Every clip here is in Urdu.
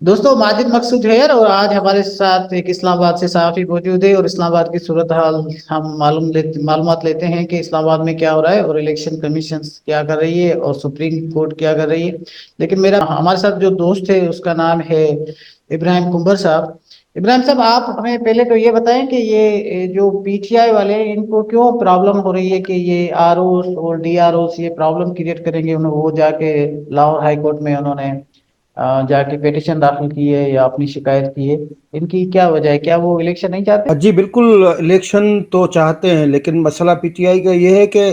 دوستوں ماجد مقصود ہے اور آج ہمارے ساتھ ایک اسلام آباد سے صحافی موجود ہے اور اسلام آباد کی صورتحال ہم معلومات لیتے ہیں کہ اسلام آباد میں کیا ہو رہا ہے اور الیکشن کمیشن کیا کر رہی ہے اور سپریم کورٹ کیا کر رہی ہے۔ لیکن میرا ہمارے ساتھ جو دوست ہے اس کا نام ہے ابراہیم کمبر صاحب۔ ابراہیم صاحب آپ ہمیں پہلے تو یہ بتائیں کہ یہ جو پی ٹی آئی والے ہیں ان کو کیوں پرابلم ہو رہی ہے کہ یہ آر اوز اور ڈی آر اوز یہ پرابلم کریٹ کریں گے، وہ جا کے لاہور ہائی کورٹ میں انہوں نے جا کے پیٹیشن داخل کی ہے یا اپنی شکایت کی ہے، ان کی کیا وجہ ہے؟ کیا وہ الیکشن نہیں چاہتے؟ جی بالکل، الیکشن تو چاہتے ہیں، لیکن مسئلہ پی ٹی آئی کا یہ ہے کہ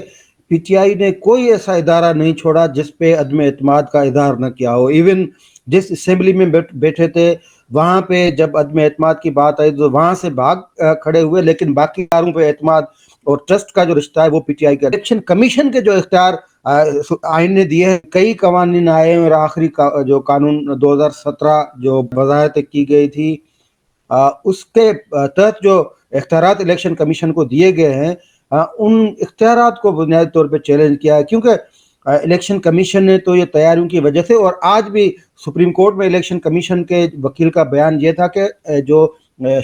پی ٹی آئی نے کوئی ایسا ادارہ نہیں چھوڑا جس پہ عدم اعتماد کا اظہار نہ کیا ہو۔ ایون جس اسمبلی میں بیٹھے تھے وہاں پہ جب عدم اعتماد کی بات آئی تو وہاں سے بھاگ کھڑے ہوئے، لیکن باقی اداروں پہ اعتماد اور ٹرسٹ کا جو رشتہ ہے وہ پی ٹی آئی کا۔ الیکشن کمیشن کے جو اختیار آئین نے دیے ہیں، کئی قوانین آئے ہیں اور آخری جو قانون 2017 جو وضاحت کی گئی تھی اس کے تحت جو اختیارات الیکشن کمیشن کو دیے گئے ہیں ان اختیارات کو بنیادی طور پہ چیلنج کیا ہے، کیونکہ الیکشن کمیشن نے تو یہ تیاریوں کی وجہ سے، اور آج بھی سپریم کورٹ میں الیکشن کمیشن کے وکیل کا بیان یہ تھا کہ جو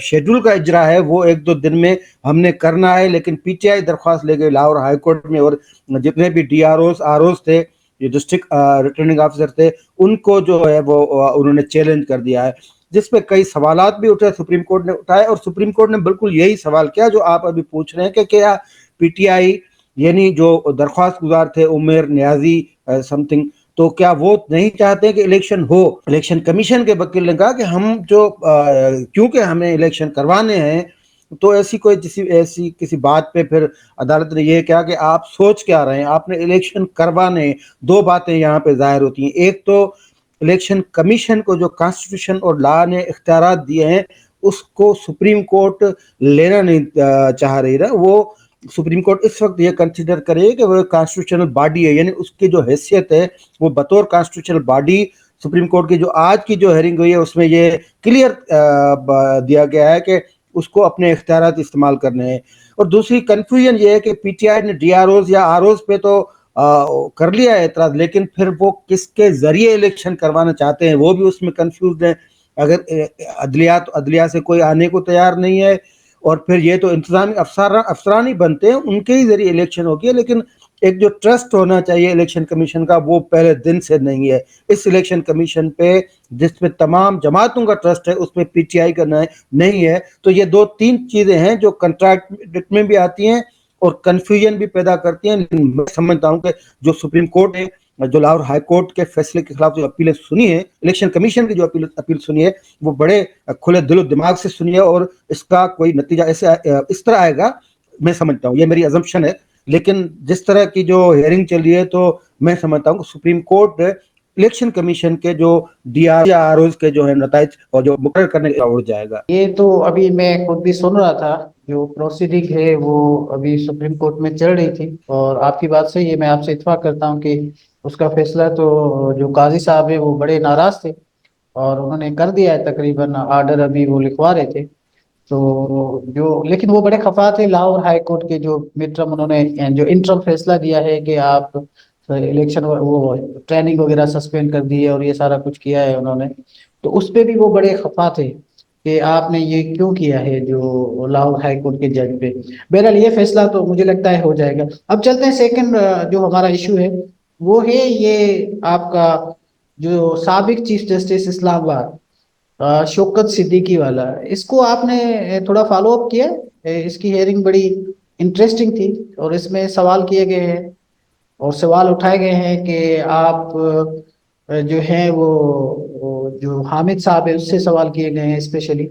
شیڈول کا اجرا ہے وہ 1-2 دن میں ہم نے کرنا ہے، لیکن پی ٹی آئی درخواست لے گئے لاہور ہائی کورٹ میں، اور جتنے بھی D R Os R Os تھے، جو ڈسٹرکٹ ریٹرننگ آفیسر تھے، ان کو جو ہے وہ انہوں نے چیلنج کر دیا ہے، جس پہ کئی سوالات بھی اٹھے، سپریم کورٹ نے اٹھائے، اور سپریم کورٹ نے بالکل یہی سوال کیا جو آپ ابھی پوچھ رہے ہیں کہ کیا پی ٹی آئی یعنی جو درخواست گزار تھے عمر نیازی سم تھنگ، تو کیا وہ نہیں چاہتے کہ الیکشن ہو؟ الیکشن کمیشن کے وکیل نے کہا کہ ہم جو کیونکہ ہمیں الیکشن کروانے ہیں تو ایسی کسی بات پہ پھر عدالت نے یہ کہا کہ آپ سوچ کیا رہے ہیں، آپ نے الیکشن کروانے ہیں۔ دو باتیں یہاں پہ ظاہر ہوتی ہیں، ایک تو الیکشن کمیشن کو جو کانسٹیٹیوشن اور لا نے اختیارات دیے ہیں اس کو سپریم کورٹ لینا نہیں چاہ رہی ہے۔ وہ سپریم کورٹ اس وقت یہ کنسیڈر کرے کہ وہ کانسٹیٹیوشنل باڈی ہے، یعنی اس کی جو حیثیت ہے وہ بطور کانسٹیٹیوشنل باڈی سپریم کورٹ کی جو آج کی جو ہیرنگ ہوئی ہے اس میں یہ کلیئر دیا گیا ہے کہ اس کو اپنے اختیارات استعمال کرنے ہیں۔ اور دوسری کنفیوژن یہ ہے کہ پی ٹی آئی نے ڈی آر اوز یا آر اوز پہ تو کر لیا ہے اعتراض، لیکن پھر وہ کس کے ذریعے الیکشن کروانا چاہتے ہیں وہ بھی اس میں کنفیوزڈ ہیں۔ اگر عدلیہ سے کوئی آنے کو تیار نہیں ہے، اور پھر یہ تو انتظامی افسران ہی بنتے ہیں، ان کے ہی ذریعے الیکشن ہوگی، لیکن ایک جو ٹرسٹ ہونا چاہیے الیکشن کمیشن کا وہ پہلے دن سے نہیں ہے۔ اس الیکشن کمیشن پہ جس پہ تمام جماعتوں کا ٹرسٹ ہے اس میں پی ٹی آئی کا نہیں ہے، تو یہ 2-3 چیزیں ہیں جو کنٹریکٹ میں بھی آتی ہیں اور کنفیوژن بھی پیدا کرتی ہیں۔ لیکن میں سمجھتا ہوں کہ جو سپریم کورٹ ہے، جو لاہور ہائی کورٹ کے فیصلے کے خلاف جو اپیلیں سنی ہے، الیکشن کمیشن کی جو اپیل سنی ہے، وہ بڑے کھلے دل و دماغ سے سنی ہے، اور اس کا کوئی نتیجہ اس طرح آئے گا، میں سمجھتا ہوں، یہ میری ازمپشن ہے، لیکن جس طرح کی جو ہیئرنگ چل رہی ہے تو میں سمجھتا ہوں کہ سپریم کورٹ الیکشن کمیشن کے جو ڈی آر اوز کے جو ہے نتائج اور جو مقرر کرنے کا اڑ جائے گا۔ یہ تو ابھی میں خود بھی سن رہا تھا، جو پروسیڈنگ ہے وہ ابھی سپریم کورٹ میں چل رہی تھی، اور آپ کی بات صحیح ہے، میں آپ سے اتفاق کرتا ہوں کہ اس کا فیصلہ تو جو قاضی صاحب ہے وہ بڑے ناراض تھے اور انہوں نے کر دیا ہے، تقریباً آرڈر ابھی وہ لکھوا رہے تھے، تو لیکن وہ بڑے خفا تھے لاہور ہائی کورٹ کے جو مڈ ٹرم انہوں نے جو انٹرم فیصلہ دیا ہے کہ آپ الیکشن وہ ٹریننگ وغیرہ سسپینڈ کر دی ہے اور یہ سارا کچھ کیا ہے انہوں نے، تو اس پہ بھی وہ بڑے خفا تھے کہ آپ نے یہ کیوں کیا ہے جو لاہور ہائی کورٹ کے جج پہ۔ بہرحال یہ فیصلہ تو مجھے لگتا ہے ہو جائے گا۔ اب چلتے ہیں سیکنڈ جو ہمارا ایشو ہے وہ ہے یہ آپ کا جو سابق چیف جسٹس اسلام آباد شوکت صدیقی والا، اس کو آپ نے تھوڑا فالو اپ کیا؟ اس کی ہیئرنگ بڑی انٹرسٹنگ تھی اور اس میں سوال کیے گئے ہیں اور سوال اٹھائے گئے ہیں کہ آپ جو ہیں وہ جو حامد صاحب ہے اس سے سوال کیے گئے ہیں اسپیشلی،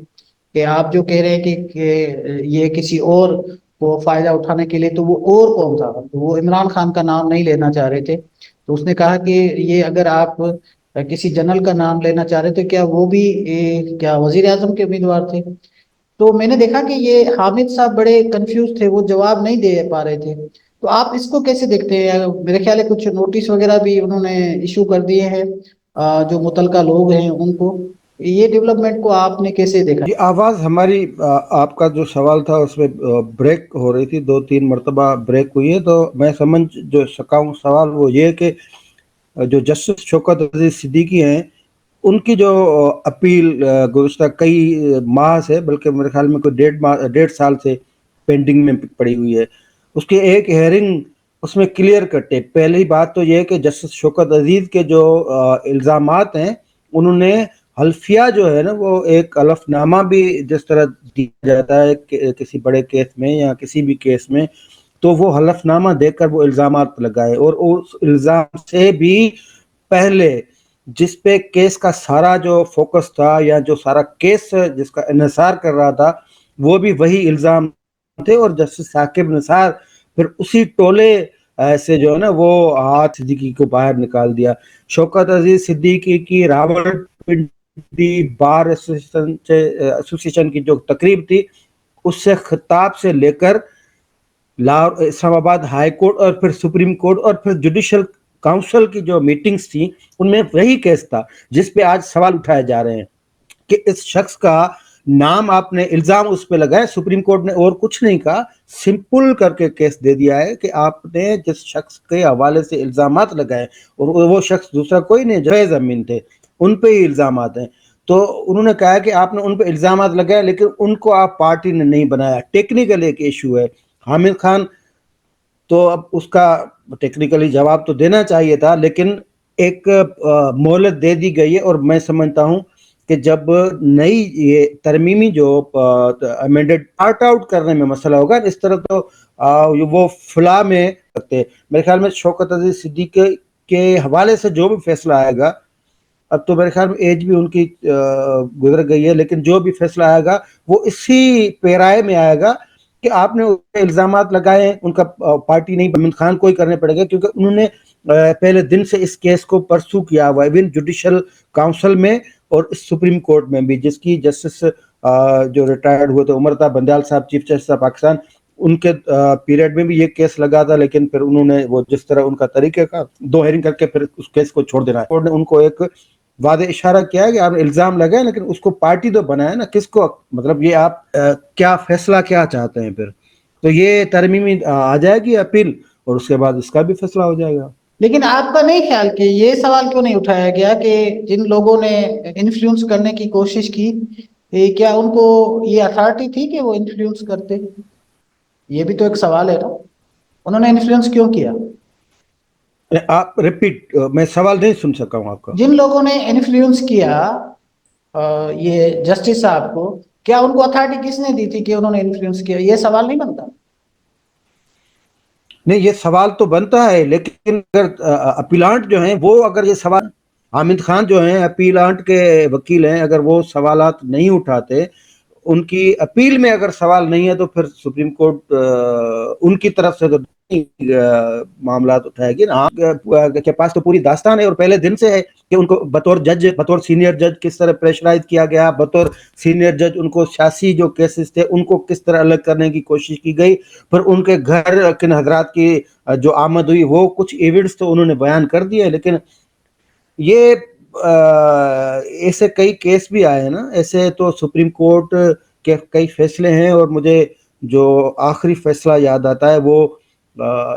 کہ آپ جو کہہ رہے ہیں کہ یہ کسی اور کو فائدہ اٹھانے کے لیے، تو وہ اور کون تھا؟ تو وہ عمران خان کا نام نہیں لینا چاہ رہے تھے، تو اس نے کہا کہ یہ اگر آپ کسی جنرل کا نام لینا چاہ رہے تھے کیا وہ بھی کیا وزیر اعظم کے امیدوار تھے؟ تو میں نے دیکھا کہ یہ حامد صاحب بڑے کنفیوز تھے، وہ جواب نہیں دے پا رہے تھے، تو آپ اس کو کیسے دیکھتے ہیں؟ میرے خیال ہے کچھ نوٹس وغیرہ بھی انہوں نے ایشو کر دیے ہیں جو متعلقہ لوگ ہیں ان کو، یہ ڈیولپمنٹ کو آپ نے کیسے دیکھا؟ جی آواز ہماری آپ کا جو سوال تھا اس میں بریک ہو رہی تھی، 2-3 مرتبہ بریک ہوئی ہے، تو میں سمجھ جو سکا ہوں سوال وہ یہ کہ جو جسٹس شوکت عزیز صدیقی ہیں ان کی جو اپیل گزشتہ کئی ماہ سے، بلکہ میرے خیال میں کوئی 1.5 سال سے پینڈنگ میں پڑی ہوئی ہے، اس کی ایک ہیئرنگ اس میں کلیئر کٹ ہے. پہلی بات تو یہ ہے کہ جسٹس شوکت عزیز کے جو الزامات ہیں، انہوں نے حلفیہ جو ہے نا وہ ایک حلف نامہ بھی جس طرح دیا جاتا ہے کسی بڑے کیس میں یا کسی بھی کیس میں، تو وہ حلف نامہ دے کر وہ الزامات لگائے. اور اس الزام سے بھی پہلے جس پہ کیس کا سارا جو فوکس تھا یا جو سارا کیس جس کا انحصار کر رہا تھا وہ بھی وہی الزام تھے، اور جسٹس ثاقب نثار پھر اسی ٹولے سے جو ہے نا وہ صدیقی کو باہر نکال دیا. شوکت عزیز صدیقی کی راول پنڈی بار ایسوسیشن کی جو تقریب تھی، اس سے خطاب سے لے کر اسلام آباد ہائی کورٹ اور پھر سپریم کورٹ اور پھر جوڈیشل کاؤنسل کی جو میٹنگز تھیں، ان میں وہی کیس تھا جس پہ آج سوال اٹھائے جا رہے ہیں کہ اس شخص کا نام آپ نے الزام اس پہ لگائے. سپریم کورٹ نے اور کچھ نہیں کہا، سمپل کر کے کیس دے دیا ہے کہ آپ نے جس شخص کے حوالے سے الزامات لگائے، اور وہ شخص دوسرا کوئی نہیں، جویز امین تھے، ان پہ ہی الزامات ہیں. تو انہوں نے کہا کہ آپ نے ان پہ الزامات لگائے لیکن ان کو آپ پارٹی نے نہیں بنایا. ٹیکنیکل ایک ایشو ہے. حامد خان تو اب اس کا ٹیکنیکلی جواب تو دینا چاہیے تھا، لیکن ایک مہلت دے دی گئی ہے. اور میں سمجھتا ہوں کہ جب نئی یہ ترمیمی جو امینڈڈ پارٹ آؤٹ کرنے میں مسئلہ ہوگا، اس طرح تو وہ فلاں میں رکھتے. میرے خیال میں شوکت عزیز صدیقی کے حوالے سے جو بھی فیصلہ آئے گا، اب تو میرے خیال میں ایج بھی ان کی گزر گئی ہے، لیکن جو بھی فیصلہ آئے گا وہ اسی پیرائے میں آئے گا کہ آپ نے الزامات لگائے ہیں، ان کا پارٹی نہیں حامد خان کو ہی کرنے پڑے گا، کیونکہ انہوں نے پہلے دن سے اس کیس کو پرسو کیا ہوا ہے، ایون جوڈیشل کاؤنسل میں اور سپریم کورٹ میں بھی، جس کی جسٹس جو ریٹائرڈ ہوئے تھے عمر بندیال صاحب، چیف جسٹس آف پاکستان، ان کے پیریڈ میں بھی یہ کیس لگا تھا، لیکن پھر انہوں نے وہ جس طرح ان کا طریقہ کا 2 ہیئرنگ کر کے پھر اس کیس کو چھوڑ دینا ہے. کورٹ نے ان کو ایک واضح اشارہ کیا ہے کہ آپ الزام لگائے لیکن اس کو پارٹی تو بنائے نا، کس کو مطلب یہ آپ کیا فیصلہ کیا چاہتے ہیں. پھر تو یہ ترمیمی آ جائے گی اپیل اور اس کے بعد اس کا بھی فیصلہ ہو جائے گا. لیکن آپ کا نہیں خیال کہ یہ سوال کیوں نہیں اٹھایا گیا کہ جن لوگوں نے انفلوئنس کرنے کی کوشش کی، کیا ان کو یہ اتھارٹی تھی کہ وہ انفلوئنس کرتے؟ یہ بھی تو ایک سوال ہے نا، انہوں نے انفلوئنس کیوں کیا؟ آپ ریپیٹ، میں سوال نہیں سن سکا ہوں آپ کا. جن لوگوں نے انفلوئنس کیا یہ جسٹس صاحب کو، کیا ان کو اتھارٹی کس نے دی تھی کہ انہوں نے انفلوئنس کیا؟ یہ سوال نہیں بنتا؟ نہیں، یہ سوال تو بنتا ہے، لیکن اگر اپیلانٹ جو ہیں وہ اگر یہ سوال، حامد خان جو ہیں اپیلانٹ کے وکیل ہیں، اگر وہ سوالات نہیں اٹھاتے، ان کی اپیل میں اگر سوال نہیں ہے، تو پھر سپریم کورٹ ان کی طرف سے تو معاملات اٹھائے گی نا. کے پاس تو پوری داستان ہے اور پہلے دن سے ہے کہ ان کو بطور جج، بطور سینئر جج کس طرح پریشرائز کیا گیا، بطور سینئر جج ان کو سیاسی جو کیسز تھے ان کو کس طرح الگ کرنے کی کوشش کی گئی. پھر ان کے گھر کن حضرات کی جو آمد ہوئی، وہ کچھ ایونٹس تو انہوں نے بیان کر دیے، لیکن یہ ایسے کئی کیس بھی آئے ہیں نا. ایسے تو سپریم کورٹ کے کئی فیصلے ہیں، اور مجھے جو آخری فیصلہ یاد آتا ہے وہ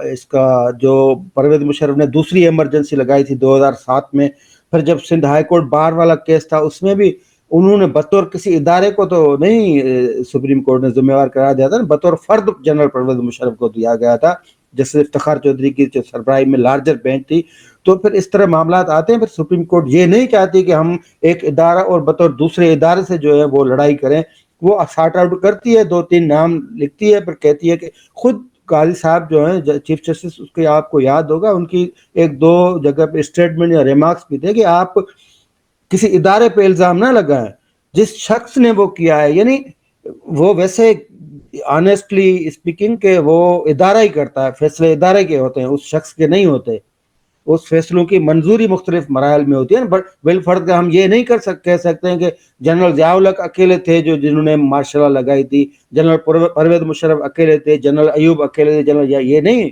اس کا جو پرویز مشرف نے دوسری ایمرجنسی لگائی تھی 2007 میں. پھر جب سندھ ہائی کورٹ بار والا کیس تھا، اس میں بھی انہوں نے بطور کسی ادارے کو تو نہیں سپریم کورٹ نے ذمہ وار قرار دیا تھا، بطور فرد جنرل پرویز مشرف کو دیا گیا تھا، جیسے افتخار چودھری کی جو سربراہی میں لارجر بینچ تھی. تو پھر اس طرح معاملات آتے ہیں. پھر سپریم کورٹ یہ نہیں چاہتی کہ ہم ایک ادارہ اور بطور دوسرے ادارے سے جو ہے وہ لڑائی کریں، وہ سارٹ آؤٹ کرتی ہے، 2-3 نام لکھتی ہے، پھر کہتی ہے کہ خود قاضی صاحب جو ہیں چیف جسٹس، اس کے آپ کو یاد ہوگا ان کی 1-2 جگہ پہ اسٹیٹمنٹ یا ریمارکس بھی تھے کہ آپ کسی ادارے پہ الزام نہ لگائیں، جس شخص نے وہ کیا ہے، یعنی وہ ویسے آنیسٹلی اسپیکنگ کہ وہ ادارہ ہی کرتا ہے، فیصلے ادارے کے ہوتے ہیں، اس شخص کے نہیں ہوتے. اس فیصلوں کی منظوری مختلف مراحل میں ہوتی ہے نا. بل فرض ہم یہ نہیں کہہ سکتے ہیں کہ جنرل ضیاء الحق اکیلے تھے جنہوں نے مارشل لا لگائی تھی، جنرل پرویز مشرف اکیلے تھے، جنرل ایوب اکیلے تھے، جنرل یہ نہیں،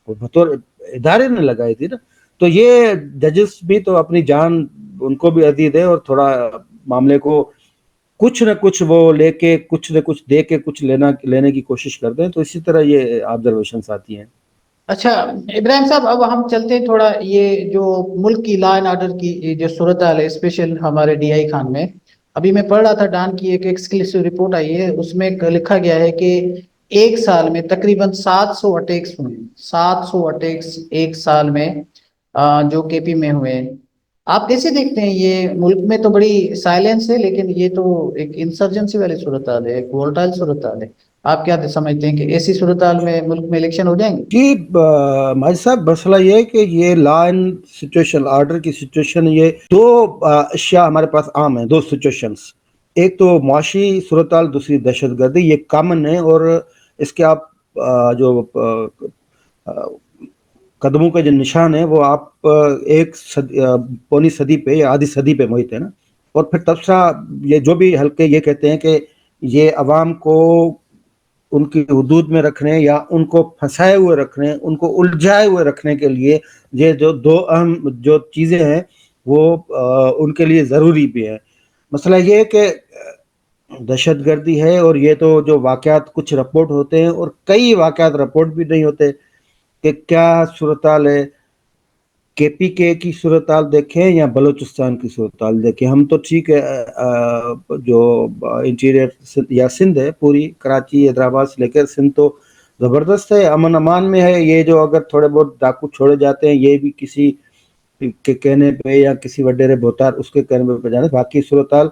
بطور ادارے نے لگائی تھی نا. تو یہ ججز بھی تو اپنی جان ان کو بھی عزیز ہے، اور تھوڑا معاملے کو کچھ نہ کچھ وہ لے کے، کچھ نہ کچھ دے کے کچھ لینے کی کوشش کرتے ہیں. تو اسی طرح یہ آبزرویشنز آتی ہیں. اچھا ابراہیم صاحب، اب ہم چلتے ہیں تھوڑا یہ جو ملک کی لا اینڈ آرڈر کی یہ جو صورتحال ہے اسپیشل ہمارے ڈی آئی خان میں. ابھی میں پڑھ رہا تھا ڈان کی ایک ایکسکلوسیو رپورٹ آئی ہے، اس میں لکھا گیا ہے کہ ایک سال میں تقریباً 700 اٹیکس ہوئے. 700 اٹیکس ایک سال میں جو کے پی میں ہوئے ہیں. آپ کیسے دیکھتے ہیں؟ یہ ملک میں تو بڑی سائلنس ہے، لیکن یہ تو ایک انسرجنسی والی صورتحال ہے، ایک وولٹائل صورتحال ہے. آپ کیا سمجھتے ہیں کہ ایسی صورتحال میں ملک میں الیکشن ہو جائیں گے؟ جی ماجد صاحب، مسئلہ یہ ہے کہ یہ لا اینڈ سچویشن، آرڈر کی سچویشن، یہ دو اشیاء ہمارے پاس عام ہیں، دو سچویشنز. ایک تو معاشی صورتحال، دوسری دہشت گردی. یہ کامن ہے، اور اس کے آپ جو قدموں کے جو نشان ہیں وہ آپ ایک پونی صدی پہ یا آدھی صدی پہ محیط ہے نا. اور پھر تبصرہ یہ جو بھی حلقے یہ کہتے ہیں کہ یہ عوام کو ان کی حدود میں رکھنے یا ان کو پھنسائے ہوئے رکھنے، ان کو الجھائے ہوئے رکھنے کے لیے یہ جو دو اہم جو چیزیں ہیں وہ ان کے لیے ضروری بھی ہے. مسئلہ یہ ہے کہ دہشت گردی ہے، اور یہ تو جو واقعات کچھ رپورٹ ہوتے ہیں اور کئی واقعات رپورٹ بھی نہیں ہوتے کہ کیا صورتحال ہے. کے پی کے کی صورتحال دیکھیں یا بلوچستان کی صورتحال دیکھیں، ہم تو ٹھیک ہے جو انٹیریئر یا سندھ ہے، پوری کراچی حیدرآباد سے لے کر سندھ تو زبردست ہے، امن امان میں ہے. یہ جو اگر تھوڑے بہت ڈاکو چھوڑے جاتے ہیں یہ بھی کسی کے کہنے پہ یا کسی وڈیرے بہتار اس کے کہنے پہ جانے، باقی صورتحال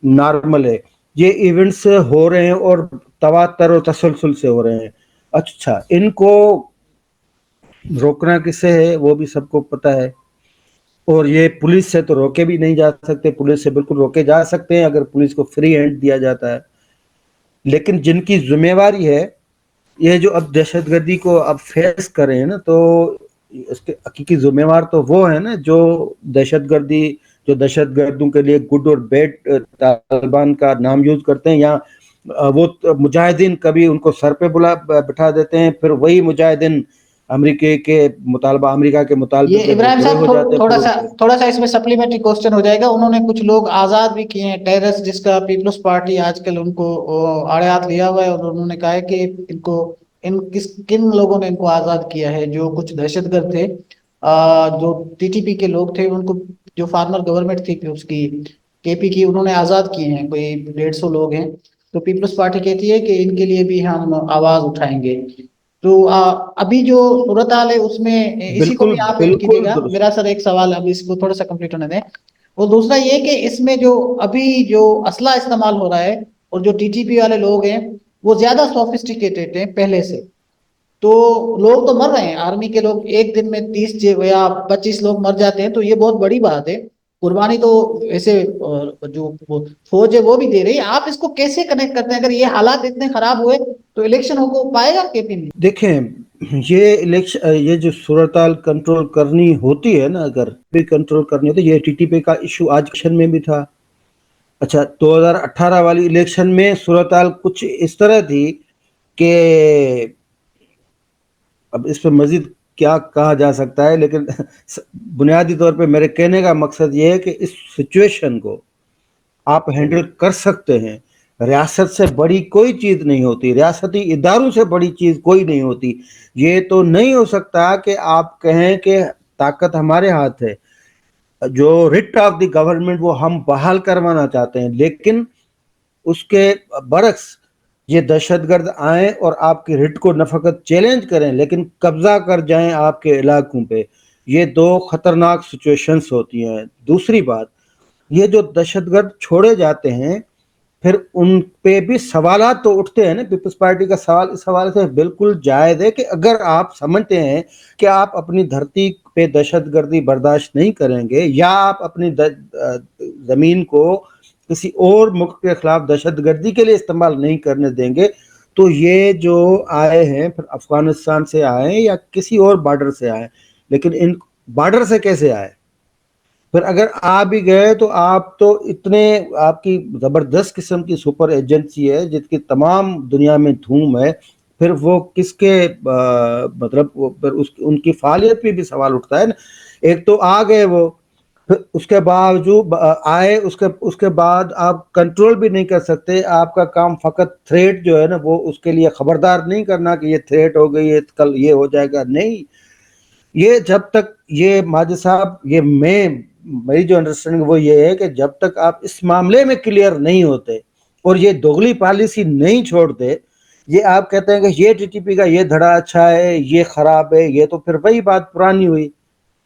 نارمل ہے. یہ ایونٹس ہو رہے ہیں اور تواتر اور تسلسل سے ہو رہے ہیں. اچھا، ان کو روکنا کسے ہے وہ بھی سب کو پتہ ہے، اور یہ پولیس سے تو روکے بھی نہیں جا سکتے. پولیس سے بالکل روکے جا سکتے ہیں اگر پولیس کو فری ہینڈ دیا جاتا ہے، لیکن جن کی ذمہ داری ہے یہ جو اب دہشت گردی کو اب فیس کر رہے ہیں نا، تو اس کے حقیقی ذمہ دار تو وہ ہے نا جو دہشت گردوں کے لیے گڈ اور بیڈ طالبان کا نام یوز کرتے ہیں، یا وہ مجاہدین کبھی ان کو سر پہ بٹھا دیتے ہیں، پھر وہی مجاہدین امریکہ کے مطالبے یہ پہ وہ ابراہیم کھڑے ہو صاحب جاتے ہیں. تھوڑا سا اس میں سپلیمنٹری کوسچن ہو جائے گا. انہوں نے کچھ لوگ آزاد بھی کیے ہیں، ٹیررس جس کا پیپلز پارٹی آج کل ان کو آڑے ہاتھ لیا ہوا ہے، اور انہوں نے کہا ہے کہ کن لوگوں نے ان کو آزاد کیا ہے. جو کچھ دہشت گرد تھے، جو ٹی ٹی پی کے لوگ تھے، ان کو جو فارمر گورنمنٹ تھی اس کی کے پی کی، انہوں نے آزاد کیے ہیں. کوئی 150 لوگ ہیں. تو پیپلز پارٹی کہتی ہے کہ ان کے لیے بھی ہم آواز اٹھائیں گے. تو ابھی جو صورتحال ہے اس میں اسی کو بالکل بھی آپ ایڈ کیجیے بالکل گا. درست. میرا سر ایک سوال اب اس کو تھوڑا سا کمپلیٹ ہونے دیں. اور دوسرا یہ کہ اس میں جو ابھی جو اسلحہ استعمال ہو رہا ہے اور جو ٹی ٹی پی والے لوگ ہیں وہ زیادہ سوفسٹیکیٹڈ ہیں پہلے سے. تو لوگ تو مر رہے ہیں، آرمی کے لوگ ایک دن میں 30 یا 25 لوگ مر جاتے ہیں، تو یہ بہت بڑی بات ہے. قربانی تو ایسے جو فوج ہے وہ بھی دے رہی ہے. آپ اس کو کیسے کنیکٹ کرتے ہیں؟ اگر یہ حالات اتنے خراب ہوئے تو الیکشن ہو پائے گا کے پی میں؟ دیکھیں، یہ جو صورتحال کنٹرول کرنی ہوتی ہے نا، اگر بھی کنٹرول کرنی ہوتی ہے، یہ ٹی ٹی پی کا ایشو آج الیکشن میں بھی تھا. اچھا، 2018 والی الیکشن میں صورتحال کچھ اس طرح تھی کہ اب اس پہ مزید کیا کہا جا سکتا ہے، لیکن بنیادی طور پہ میرے کہنے کا مقصد یہ ہے کہ اس سچویشن کو آپ ہینڈل کر سکتے ہیں. ریاست سے بڑی کوئی چیز نہیں ہوتی، ریاستی اداروں سے بڑی چیز کوئی نہیں ہوتی. یہ تو نہیں ہو سکتا کہ آپ کہیں کہ طاقت ہمارے ہاتھ ہے، جو رٹ آف دی گورنمنٹ وہ ہم بحال کروانا چاہتے ہیں، لیکن اس کے برعکس یہ دہشت گرد آئیں اور آپ کی رٹ کو نہ فقط چیلنج کریں لیکن قبضہ کر جائیں آپ کے علاقوں پہ. یہ دو خطرناک سچویشنز ہوتی ہیں. دوسری بات، یہ جو دہشت گرد چھوڑے جاتے ہیں پھر ان پہ بھی سوالات تو اٹھتے ہیں نا. پیپلز پارٹی کا سوال اس حوالے سے بالکل جائز ہے کہ اگر آپ سمجھتے ہیں کہ آپ اپنی دھرتی پہ دہشت گردی برداشت نہیں کریں گے، یا آپ اپنی زمین کو کسی اور ملک کے خلاف دہشت گردی کے لیے استعمال نہیں کرنے دیں گے، تو یہ جو آئے ہیں پھر افغانستان سے آئے یا کسی اور بارڈر سے آئے، لیکن ان بارڈر سے کیسے آئے؟ پھر اگر آپ بھی گئے تو آپ تو آپ کی زبردست قسم کی سپر ایجنسی ہے جس کی تمام دنیا میں دھوم ہے، پھر وہ کس کے مطلب ان کی فعالیت پہ بھی سوال اٹھتا ہے نا. ایک تو آ گئے وہ، پھر اس کے باوجود آئے اس کے بعد آپ کنٹرول بھی نہیں کر سکتے. آپ کا کام فقط تھریٹ جو ہے نا وہ اس کے لیے خبردار نہیں کرنا کہ یہ تھریٹ ہو گئی ہے کل یہ ہو جائے گا. نہیں, یہ جب تک یہ ماجد صاحب یہ میری جو انڈرسٹینڈنگ وہ یہ ہے کہ جب تک آپ اس معاملے میں کلیئر نہیں ہوتے اور یہ دوغلی پالیسی نہیں چھوڑتے, یہ آپ کہتے ہیں کہ یہ ٹی ٹی پی کا یہ دھڑا اچھا ہے یہ خراب ہے, یہ تو پھر وہی بات پرانی ہوئی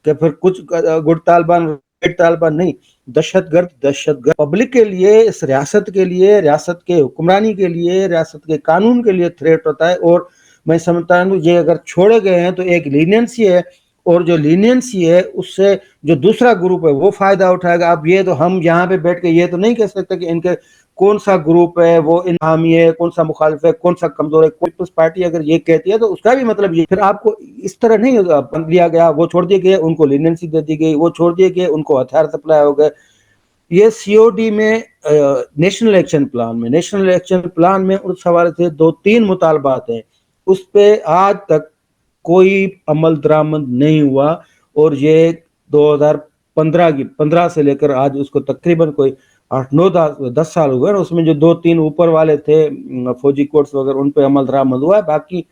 کہ پھر کچھ گڈ طالبان ریڈ طالبان نہیں. دہشت گرد پبلک کے لیے, اس ریاست کے لیے, ریاست کے حکمرانی کے لیے, ریاست کے قانون کے لیے تھریٹ ہوتا ہے. اور میں سمجھتا ہوں یہ اگر چھوڑے گئے ہیں تو ایک لینینسی ہے, اور جو لینینسی ہے اس سے جو دوسرا گروپ ہے وہ فائدہ اٹھائے گا. اب یہ تو ہم یہاں پہ بیٹھ کے یہ تو نہیں کہہ سکتے کہ ان کے کون سا گروپ ہے وہ حامی ہے, کون سا مخالف ہے, کون سا کمزور ہے. پیپلز پارٹی اگر یہ کہتی ہے تو اس کا بھی مطلب یہ پھر آپ کو اس طرح نہیں بند دیا گیا, وہ چھوڑ دیے گئے ان کو لینینسی دے دی گئی, وہ چھوڑ دیے گئے ان کو ہتھیار سپلائی ہو گئے. یہ سی او ڈی میں نیشنل الیکشن پلان میں اس حوالے سے 2-3 مطالبات ہیں, اس پہ آج تک کوئی عمل درآمد نہیں ہوا. اور یہ 2015 سے لے کر آج اس کو تقریباً کوئی 8-9-10 سال ہوئے, اس میں جو 2-3 اوپر والے تھے فوجی کورٹس وغیرہ ان پہ عمل درآمد ہوا ہے. باقی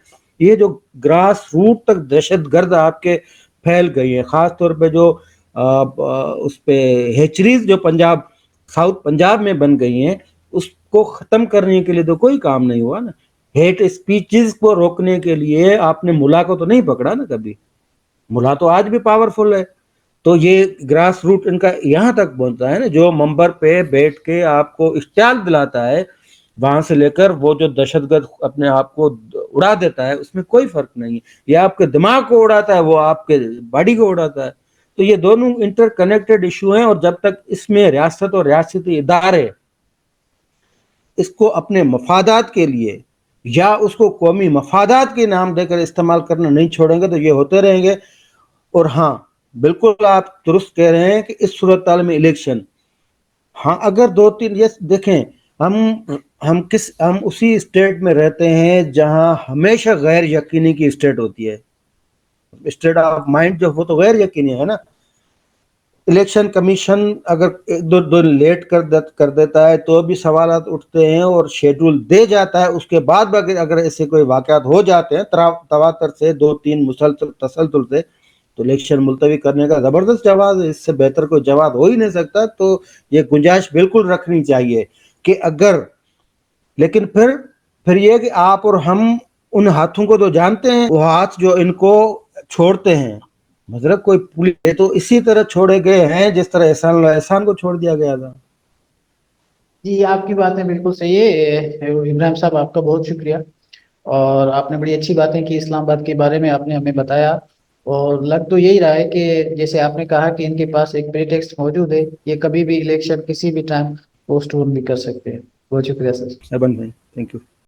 یہ جو گراس روٹ تک دہشت گرد آپ کے پھیل گئی ہیں, خاص طور پہ جو اس پہ ہیچریز جو ساؤتھ پنجاب میں بن گئی ہیں, اس کو ختم کرنے کے لیے تو کوئی کام نہیں ہوا نا. ہیٹ اسپیچز کو روکنے کے لیے آپ نے ملا کو تو نہیں پکڑا نا کبھی, ملا تو آج بھی پاورفل ہے. تو یہ گراس روٹ ان کا یہاں تک پہنچتا ہے نا, جو منبر پہ بیٹھ کے آپ کو اشتعال دلاتا ہے وہاں سے لے کر وہ جو دہشت گرد اپنے آپ کو اڑا دیتا ہے, اس میں کوئی فرق نہیں ہے. یہ آپ کے دماغ کو اڑاتا ہے, وہ آپ کے باڈی کو اڑاتا ہے. تو یہ دونوں انٹر کنیکٹڈ ایشو ہیں, اور جب تک اس میں ریاست اور ریاستی ادارے اس کو اپنے مفادات کے لیے یا اس کو قومی مفادات کے نام دے کر استعمال کرنا نہیں چھوڑیں گے تو یہ ہوتے رہیں گے. اور ہاں بالکل آپ درست کہہ رہے ہیں کہ اس صورتحال میں الیکشن, ہاں اگر 2-3 یہ دیکھیں, ہم اسی اسٹیٹ میں رہتے ہیں جہاں ہمیشہ غیر یقینی کی اسٹیٹ ہوتی ہے. اسٹیٹ آف مائنڈ جو وہ تو غیر یقینی ہے نا. الیکشن کمیشن اگر 1-2 دن لیٹ کر دیتا ہے تو بھی سوالات اٹھتے ہیں, اور شیڈول دے جاتا ہے. اس کے بعد اگر ایسے کوئی واقعات ہو جاتے ہیں تواتر سے 2-3 مسلسل تسلسل سے, تو الیکشن ملتوی کرنے کا زبردست جواز ہے. اس سے بہتر کوئی جواز ہو ہی نہیں سکتا. تو یہ گنجائش بالکل رکھنی چاہیے کہ اگر, لیکن پھر یہ کہ آپ اور ہم ان ہاتھوں کو تو جانتے ہیں, وہ ہاتھ جو ان کو چھوڑتے ہیں, مطلب کوئی پولیس تو اسی طرح چھوڑے گئے ہیں جس طرح احسان کو چھوڑ دیا گیا تھا. جی آپ کی باتیں بالکل صحیح ہے ابراہیم صاحب, آپ کا بہت شکریہ. اور آپ نے بڑی اچھی باتیں کی اسلام آباد کے بارے میں, آپ نے ہمیں بتایا. اور لگ تو یہی رہا ہے کہ جیسے آپ نے کہا کہ ان کے پاس ایک پریٹیکسٹ موجود ہے, یہ کبھی بھی الیکشن کسی بھی ٹائم پوسٹ پون بھی کر سکتے ہیں. بہت شکریہ سر. بھائی تھینک یو.